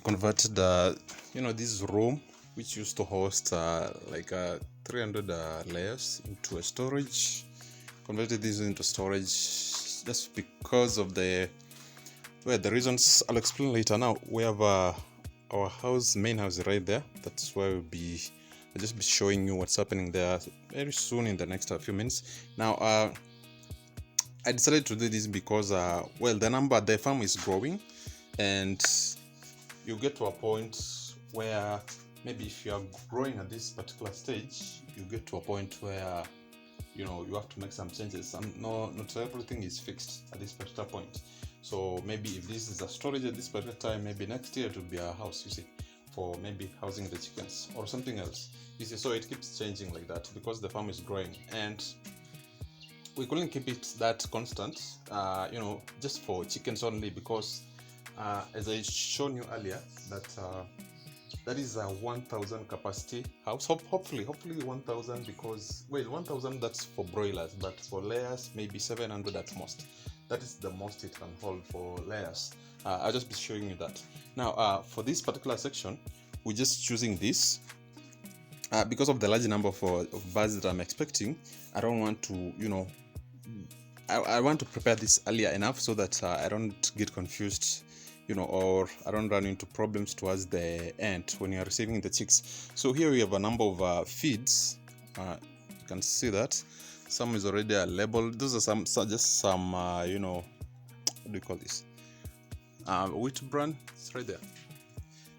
converted this room which used to host 300 layers into a storage. Converted this into storage just because of the reasons I'll explain later. Now we have our main house right there. That's where I'll just be showing you what's happening there very soon in the next few minutes. Now I decided to do this because the farm is growing, and you get to a point where maybe if you are growing at this particular stage, you get to a point where you have to make some changes, and not everything is fixed at this particular point. So maybe if this is a storage at this particular time, maybe next year it will be a house, you see, for maybe housing the chickens or something else, you see. So it keeps changing like that because the farm is growing, and we couldn't keep it that constant, just for chickens only, because as I shown you earlier, that is a 1,000 capacity house. Hopefully 1,000, because 1,000 that's for broilers, but for layers maybe 700 at most. That is the most it can hold for layers. I'll just be showing you that. Now for this particular section, we're just choosing this because of the large number of birds that I'm expecting. I don't want to, I want to prepare this earlier enough so that I don't get confused, or I don't run into problems towards the end when you're receiving the chicks. So here we have a number of feeds. You can see that some is already labeled. Those are just some what do you call this, wheat bran. It's right there.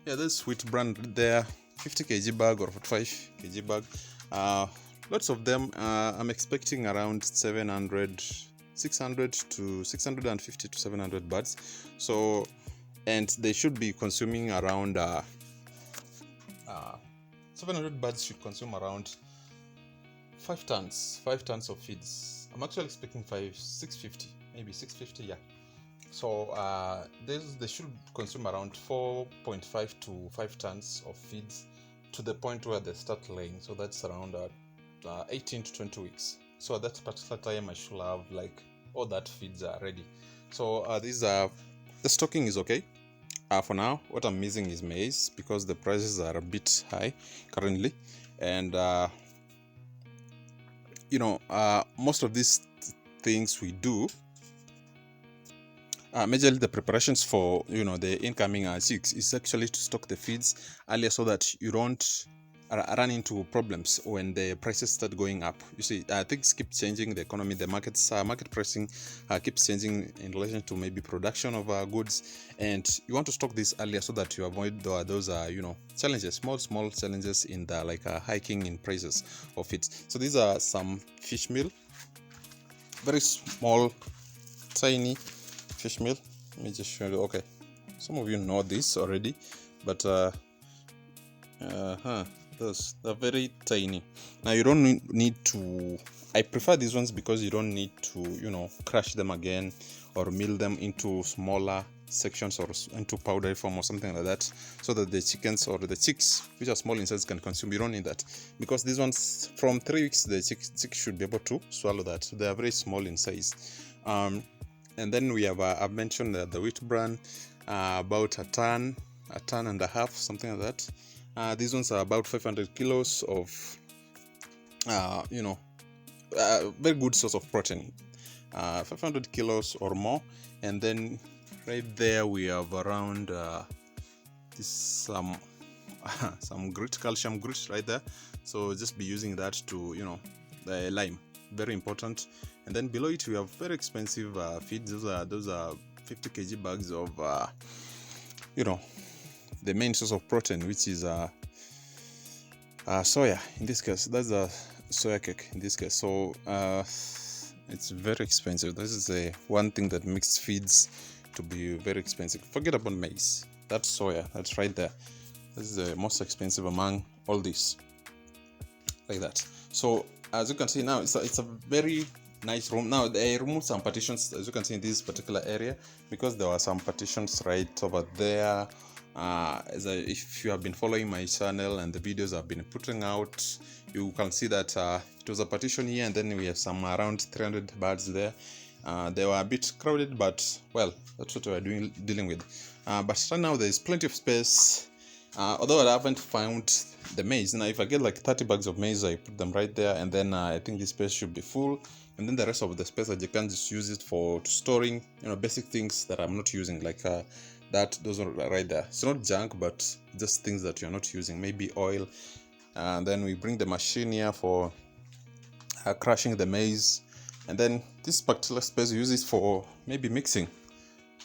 Yeah, this wheat bran there, 50 kg bag or 45 kg bag. Lots of them. I'm expecting around 600 to 650 to 700 birds. So, and they should be consuming around 700 birds should consume around 5 tons of feeds. I'm actually expecting 650, maybe 650, yeah. So they should consume around 4.5 to 5 tons of feeds to the point where they start laying. So that's around 18 to 20 weeks. So at that particular time, I should have all that feeds are ready. So the stocking is okay. For now, what I'm missing is maize because the prices are a bit high currently, and most of these things we do, majorly the preparations for the incoming chicks, is actually to stock the feeds earlier so that you don't run into problems when the prices start going up. You see, things keep changing. The economy, the market pricing keeps changing in relation to maybe production of goods, and you want to stock this earlier so that you avoid those challenges, small challenges in the hiking in prices of it. So these are some fish meal, very small, tiny fish meal. Let me just show you. Okay, some of you know this already, but those are very tiny. Now you don't need to, I prefer these ones because you don't need to crush them again or mill them into smaller sections or into powdery form or something like that, so that the chickens or the chicks, which are small in size, can consume. You don't need that, because these ones from 3 weeks the chicks should be able to swallow that. So they are very small in size. And then we have I've mentioned the wheat bran, about a ton and a half, something like that. These ones are about 500 kilos of very good source of protein, 500 kilos or more. And then right there we have around some grit, calcium grit right there. So just be using that to the lime, very important. And then below it we have very expensive feeds. Those are 50 kg bags of the main source of protein, which is soya in this case. That's a soya cake in this case. So it's very expensive. This is the one thing that makes feeds to be very expensive. Forget about maize. That's soya. That's right there. This is the most expensive among all these, like that. So as you can see now, it's a very nice room. Now they removed some partitions, as you can see, in this particular area, because there were some partitions right over there. If you have been following my channel and the videos I've been putting out, you can see that it was a partition here, and then we have some around 300 birds there. They were a bit crowded, but well, that's what we are dealing with. But right now there's plenty of space. Although I haven't found the maize. Now if I get like 30 bags of maize, I put them right there, and then I think this space should be full, and then the rest of the space I can just use it for storing basic things that I'm not using, like those are right there. It's not junk, but just things that you're not using, maybe oil. And then we bring the machine here for crushing the maize, and then this particular space we use it for maybe mixing.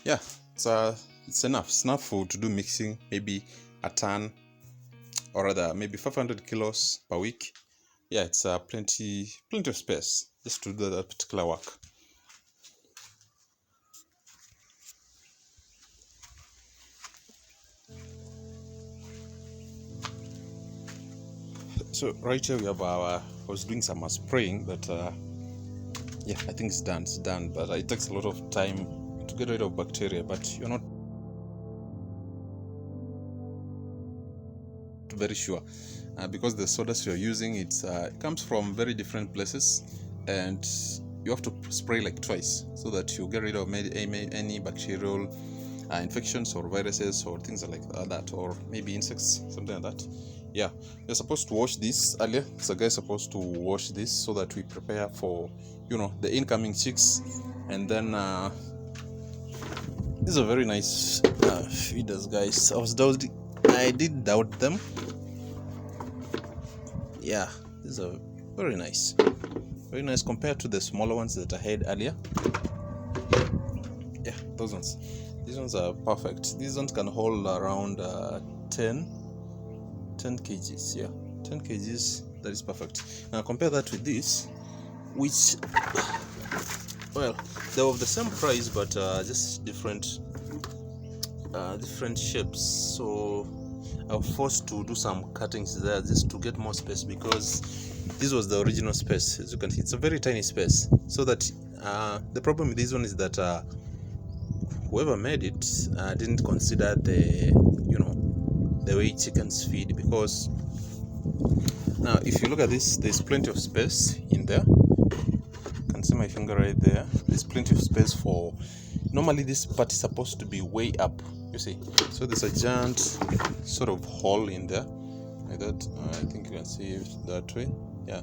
Yeah, it's enough. It's enough to do mixing, maybe a ton, or rather maybe 500 kilos per week. Yeah, it's plenty of space just to do that particular work. So right here we have I was doing some spraying, but yeah, I think it's done, but it takes a lot of time to get rid of bacteria, but you're not very sure because the sodas you're using, it comes from very different places, and you have to spray like twice so that you get rid of any bacterial infections or viruses or things like that, or maybe insects, something like that. Yeah, you're supposed to wash this earlier. So guys supposed to wash this so that we prepare for the incoming chicks. And then these are very nice feeders, guys. I did doubt them. Yeah, these are very nice compared to the smaller ones that I had earlier. Yeah, these ones are perfect. These ones can hold around 10 kgs. Yeah, 10 kgs. That is perfect. Now compare that with this, which, well, they're of the same price, but just different shapes. So I was forced to do some cuttings there just to get more space, because this was the original space. As you can see, it's a very tiny space. So that the problem with this one is that whoever made it didn't consider the way chickens feed, because now if you look at this, there's plenty of space in there. You can see my finger right there. There's plenty of space for, normally this part is supposed to be way up, you see. So there's a giant sort of hole in there like that. I think you can see it that way. Yeah,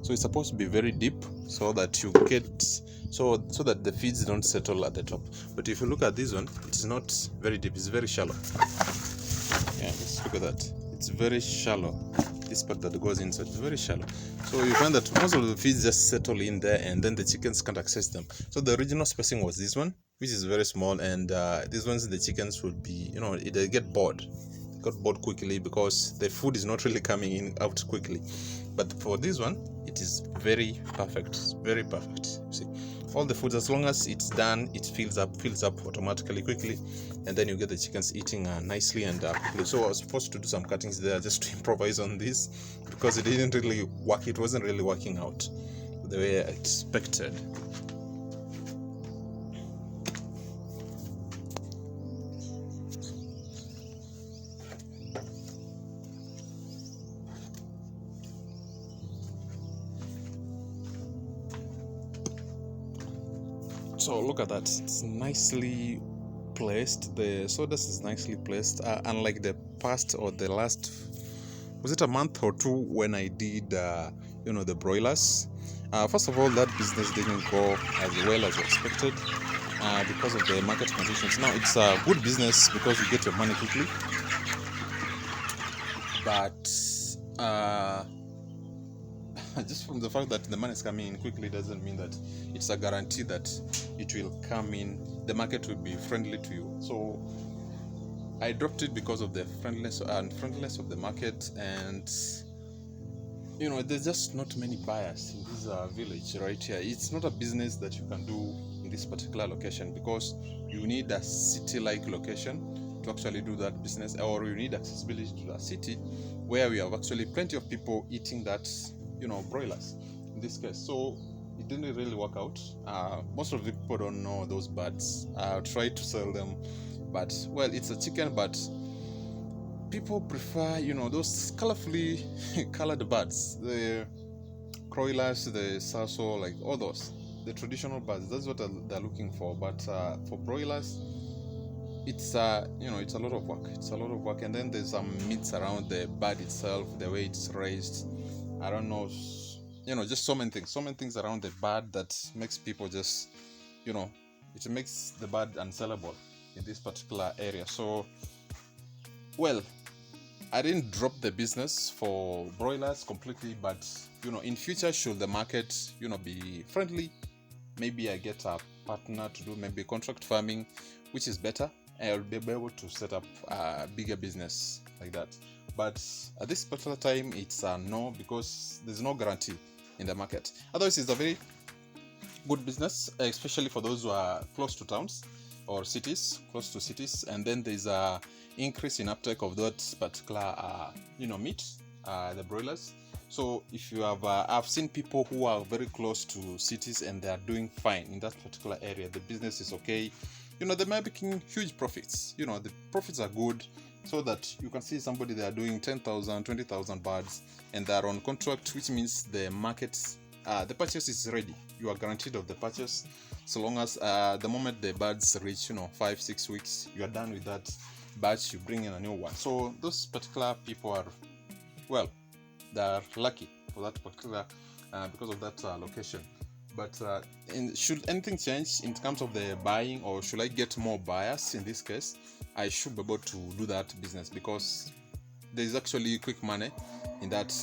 so it's supposed to be very deep so that you get so that the feeds don't settle at the top. But if you look at this one, it is not very deep, it's very shallow. Yeah, let's look at that. It's very shallow. This part that goes inside is very shallow. So you find that most of the feeds just settle in there, and then the chickens can't access them. So the original spacing was this one, which is very small, and these ones the chickens would be, they get bored. They got bored quickly because the food is not really coming in out quickly. But for this one, it is very perfect. It's very perfect. You see, all the foods, as long as it's done, it fills up automatically quickly, and then you get the chickens eating nicely and quickly. So I was supposed to do some cuttings there just to improvise on this, because it didn't really work. It wasn't really working out the way I expected. So look at that, it's nicely placed. The sawdust is nicely placed, unlike the past or the last, was it a month or two, when I did the broilers. First of all, that business didn't go as well as expected because of the market conditions. Now it's a good business because you get your money quickly, but just from the fact that the money is coming in quickly doesn't mean that it's a guarantee that it will come in, the market will be friendly to you. So I dropped it because of the friendliness of the market, and there's just not many buyers in this village right here. It's not a business that you can do in this particular location, because you need a city-like location to actually do that business, or you need accessibility to the city where we have actually plenty of people eating that broilers in this case. So it didn't really work out. Most of the people don't know those birds. I tried to sell them, but well, it's a chicken, but people prefer those colorfully colored birds, the broilers, the saso, like all those, the traditional birds. That's what they're looking for. But for broilers, it's it's a lot of work. It's a lot of work, and then there's some myths around the bird itself, the way it's raised. I don't know, just so many things around the bird that makes people just, it makes the bird unsellable in this particular area. So, well, I didn't drop the business for broilers completely, but in future, should the market be friendly, maybe I get a partner to do maybe contract farming, which is better. I'll be able to set up a bigger business like that. But at this particular time, it's a no, because there's no guarantee in the market. Otherwise, it's a very good business, especially for those who are close to towns or cities, close to cities. And then there's a increase in uptake of that particular meat, the broilers. So if you have, I've seen people who are very close to cities and they are doing fine in that particular area. The business is okay. They might be making huge profits. The profits are good, so that you can see somebody they are doing 10,000, 20,000 birds, and they are on contract, which means the market, the purchase is ready. You are guaranteed of the purchase, so long as the moment the birds reach 5-6 weeks, you are done with that batch, you bring in a new one. So those particular people are, well, they're lucky for that particular because of that location. But should anything change in terms of the buying, or should I get more buyers in this case, I should be able to do that business, because there is actually quick money in that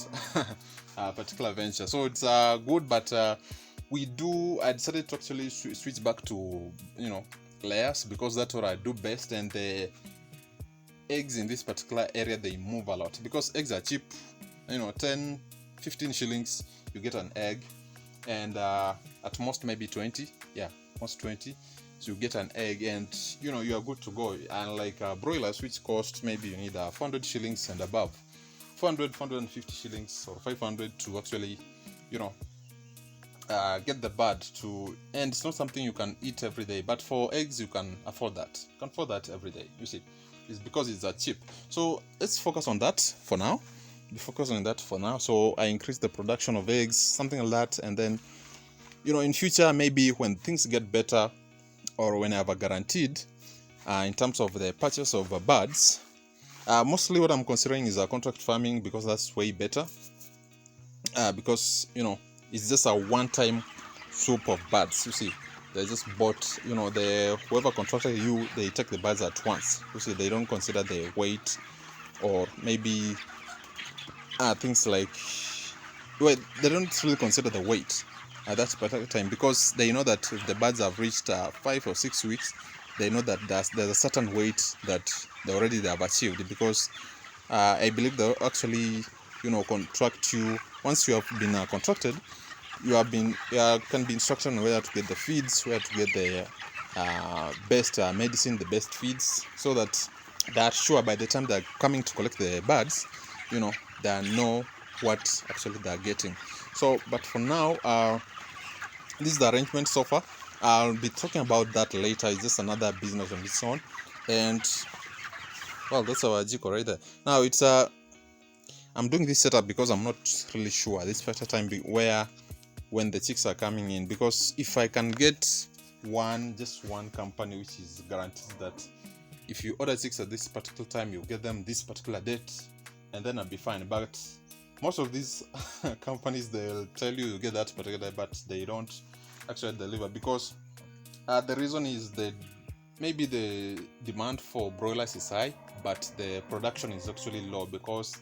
particular venture. So it's good, but I decided to actually switch back to layers, because that's what I do best. And the eggs in this particular area, they move a lot, because eggs are cheap. 10, 15 shillings you get an egg, and at most maybe 20, most 20, so you get an egg, and you are good to go. And like broilers, which cost, maybe you need 400 shillings and above, 450 shillings or 500 to actually get the bird to, and it's not something you can eat every day. But for eggs, you can afford that. You can afford that every day. You see, it's because it's cheap. So let's focus on that for now. So I increase the production of eggs, something like that, and then in future, maybe when things get better, or when I have a guaranteed in terms of the purchase of birds, mostly what I'm considering is a contract farming, because that's way better, because it's just a one-time soup of birds. You see, they just bought, whoever contracted you, they take the birds at once. You see, they don't consider the weight, or maybe things like, they don't really consider the weight at that particular time, because they know that if the birds have reached 5 or 6 weeks, they know that there's a certain weight that they have achieved, because I believe they'll actually contract you. Once you have been contracted, you can be instructed on where to get the feeds, where to get the best medicine, the best feeds, so that they're sure by the time they're coming to collect the birds, they know what actually they're getting. So, but for now, this is the arrangement so far. I'll be talking about that later. It's just another business on its own. And well, that's our jiko right there. Now it's I'm doing this setup because I'm not really sure this first time when the chicks are coming in, because if I can get just one company which is guaranteed that if you order chicks at this particular time, you get them this particular date, and then I'll be fine. But most of these companies, they'll tell you get that particular, but they don't actually deliver, because the reason is that maybe the demand for broilers is high, but the production is actually low, because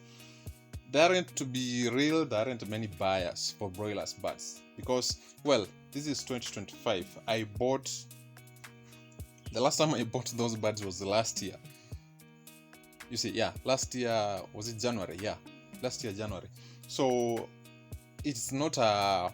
there aren't many buyers for broilers birds. Because, well, this is 2025. The last time I bought those birds was last year. You see, last year, was it January? Last year, January. So it's a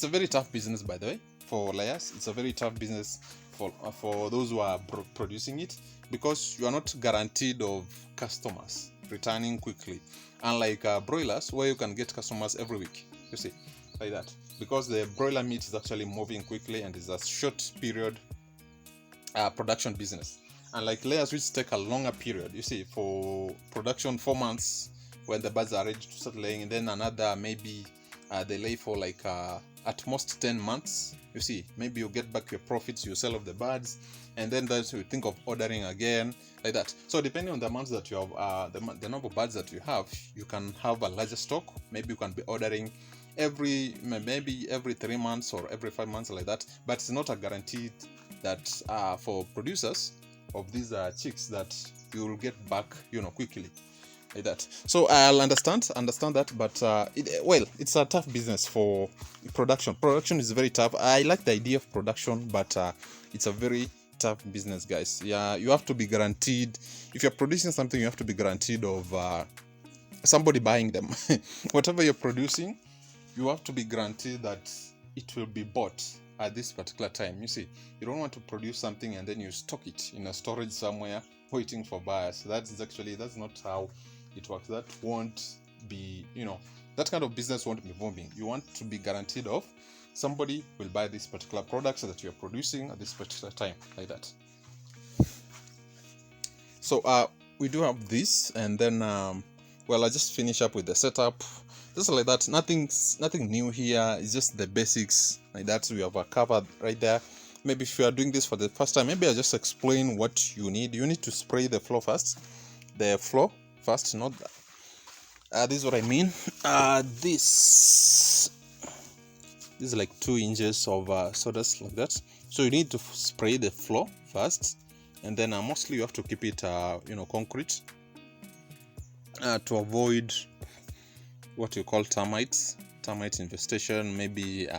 very tough business, by the way, for layers. It's a very tough business for those who are producing it, because you are not guaranteed of customers returning quickly, unlike broilers, where you can get customers every week. You see, like that, because the broiler meat is actually moving quickly and is a short period production business, unlike layers, which take a longer period. You see, for production, 4 months when the birds are ready to start laying, and then another maybe they lay for like a at most 10 months. You see, maybe you get back your profits, you sell off the birds, and then that you think of ordering again, like that. So depending on the amounts that you have, the number of birds that you have, you can have a larger stock. Maybe you can be ordering maybe every 3 months or every 5 months, like that. But it's not a guaranteed that for producers of these chicks that you will get back, quickly, like that. So I'll understand that, but it's a tough business for production is very tough. I like the idea of production, but it's a very tough business, guys. Yeah, you have to be guaranteed. If you're producing something, you have to be guaranteed of somebody buying them. Whatever you're producing, you have to be guaranteed that it will be bought at this particular time. You see, you don't want to produce something and then you stock it in a storage somewhere waiting for buyers. That's not how it works. That won't be, that kind of business won't be booming. You want to be guaranteed of somebody will buy this particular product that you're producing at this particular time, like that. So we do have this, and then I just finish up with the setup. Just like that. Nothing new here. It's just the basics like that we have covered right there. Maybe if you are doing this for the first time, maybe I'll just explain what you need. You need to spray the floor first. The floor first, not that. This is what I mean. This is like 2 inches of sawdust, like that. So you need to spray the floor first, and then mostly you have to keep it concrete to avoid what you call termite infestation, maybe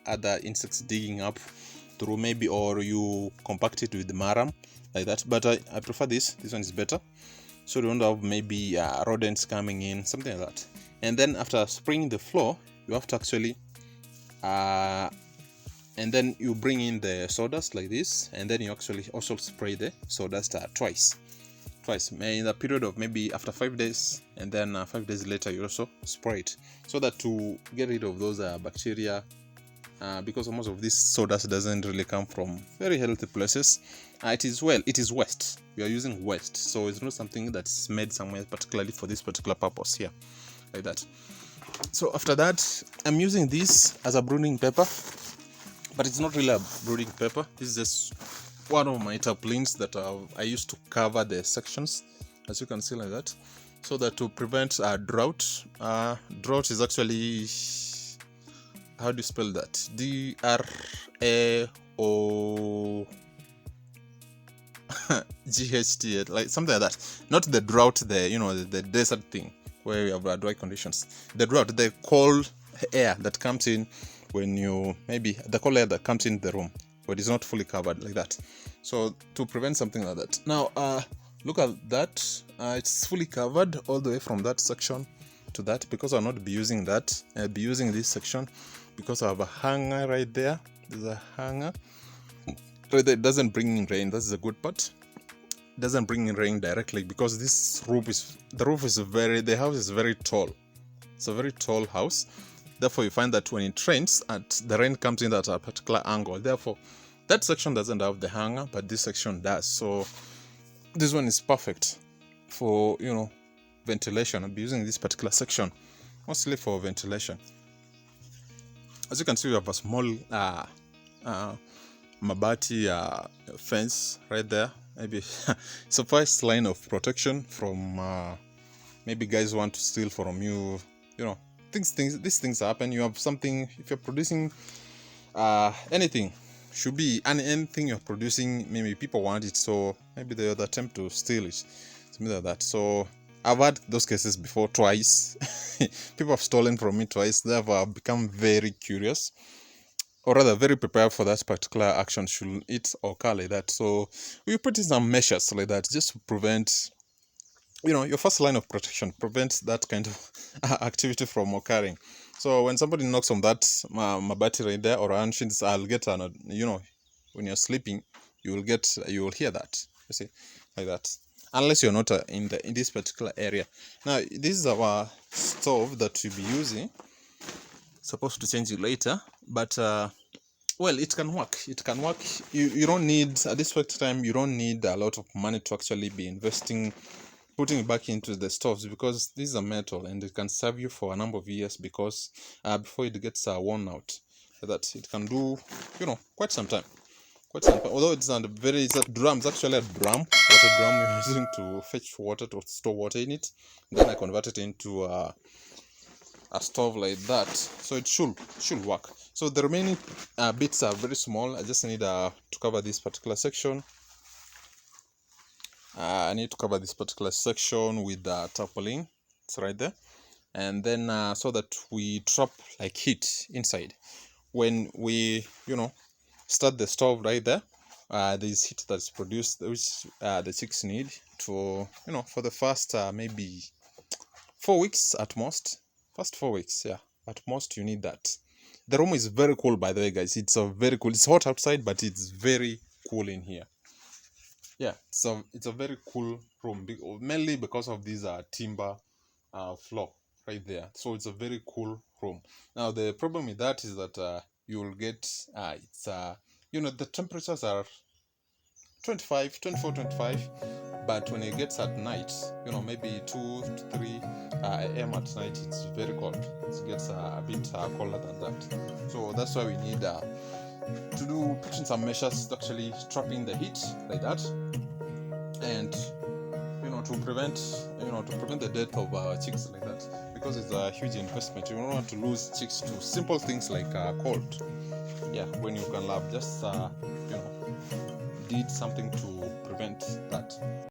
other insects digging up through, maybe, or you compact it with marram, like that. But I prefer this one is better, so you don't have maybe rodents coming in, something like that. And then after spraying the floor, you have to actually and then you bring in the sawdust like this, and then you actually also spray the sawdust twice in the period of maybe after 5 days, and then 5 days later you also spray it, so that to get rid of those bacteria, because most of this sawdust doesn't really come from very healthy places. It is waste. We are using waste, so it's not something that's made somewhere particularly for this particular purpose here, like that. So after that, I'm using this as a brooding paper, but it's not really a brooding paper. This is just one of my tarpaulins that I used to cover the sections, as you can see, like that, so that to prevent drought. Drought is actually, how do you spell that? DRAOGHT, like something like that. Not the drought, the desert thing where we have dry conditions. The drought, the cold air that comes in when the cold air that comes in the room, but it's not fully covered, like that. So to prevent something like that. Now look at that. It's fully covered all the way from that section to that, because I'll not be using that. I'll be using this section because I have a hanger right there. There's a hanger right there. It doesn't bring in rain. That's the good part. It doesn't bring in rain directly, because the house is very tall. It's a very tall house. Therefore, you find that when it rains, the rain comes in at a particular angle. Therefore, that section doesn't have the hanger, but this section does. So this one is perfect for ventilation. I'll be using this particular section mostly for ventilation. As you can see, we have a small mabati fence right there. Maybe it's a first line of protection from maybe guys who want to steal from you. These things happen. You have something, if you're producing anything, should be anything you're producing, maybe people want it, so maybe they would attempt to steal it, something like that. So I've had those cases before, twice. People have stolen from me twice. Therefore, I've become very curious, or rather very prepared for that particular action should it occur, like that. So we put in some measures like that, just to prevent, your first line of protection, prevents that kind of activity from occurring. So when somebody knocks on that mabati right there, or ancient, I'll get when you're sleeping, you will hear that, you see, like that, unless you're not in this particular area. Now this is our stove that we'll be using. Supposed to change it later, but it can work. You don't need, at this point in time, you don't need a lot of money to actually be putting it back into the stoves, because this is a metal and it can serve you for a number of years, because before it gets worn out. that. It can do, quite some time. Although it's not it's a drum. It's actually a drum, water drum we're using to fetch water, to store water in it. Then I convert it into a stove like that, so it should work. So the remaining bits are very small. I just need to cover this particular section. I need to cover this particular section with tarpaulin. It's right there, and then so that we trap like heat inside. When we start the stove right there, there's heat that's produced, which the chicks need to for the first maybe 4 weeks at most. First 4 weeks, yeah, at most you need that. The room is very cool, by the way, guys. It's very cool. It's hot outside, but it's very cool in here. Yeah, so it's a very cool room, mainly because of this timber floor right there. So it's a very cool room. Now the problem with that is that you will get it's the temperatures are 25, 24, 25, but when it gets at night, maybe 2 to 3 a.m. at night, it's very cold. It gets a bit colder than that. So that's why we need put in some measures to actually trap in the heat like that, and to prevent the death of chicks like that, because it's a huge investment. You don't want to lose chicks to simple things like cold. Yeah, when you can just did something to prevent that.